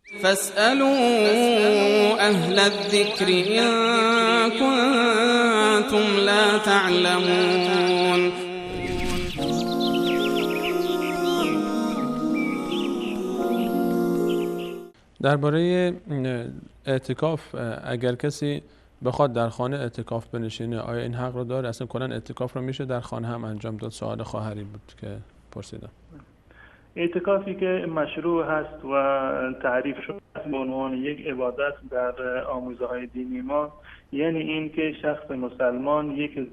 فاسألوا أهل الذكر إن كنتم لا تعلمون. درباره اعتکاف، اگر کسی بخواد در خانه اعتکاف بنشینه آیا این حق رو داره؟ اصلا کلا اعتکاف رو میشه در خانه هم انجام داد؟ سوال خواهری بود که پرسیدم. اعتکافی که مشروع هست و تعریف شده به عنوان یک عبادت در آموزه‌های دینی ما، یعنی این که شخص مسلمان یک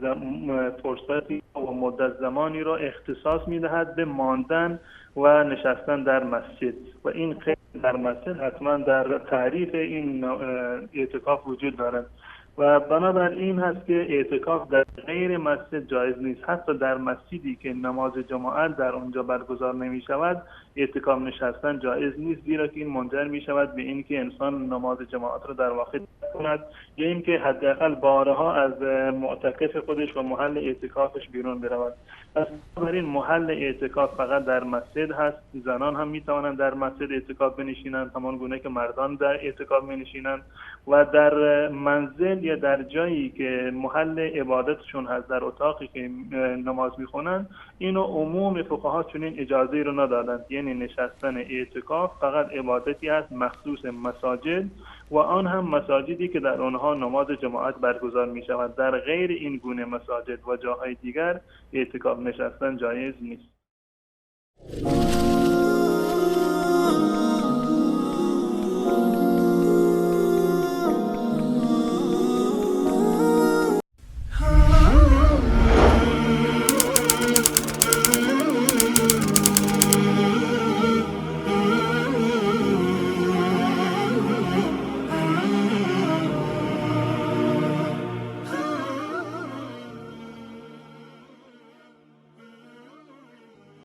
فرصتی و مدت زمانی را اختصاص می‌دهد به ماندن و نشستن در مسجد و این خیلی در مسجد حتما در تعریف این اعتکاف وجود دارد و بنابراین هست که اعتکاف در غیر مسجد جایز نیست. حتی در مسجدی که نماز جماعت در اونجا برگزار نمی شود اعتکاف نشستن جایز نیست، زیرا که این منجر می شود به این که انسان نماز جماعت را در واقع کند یا این که حداقل بارها از معتکف خودش و محل اعتکافش بیرون برود. پس بنابراین محل اعتکاف فقط در مسجد هست. زنان هم می توانند در مسجد اعتکاف بنشینند همان گونه که مردان در اعتکاف می نشینند و در منزل یا در جایی که محل عبادتشون هست، در اتاقی که نماز میخونن، اینو عموم فقها چنین اجازه رو ندادند. یعنی نشستن اعتکاف فقط عبادتی است مخصوص مساجد و آن هم مساجدی که در آنها نماز جماعت برگزار می شود. در غیر این گونه مساجد و جاهای دیگر اعتکاف نشستن جایز نیست.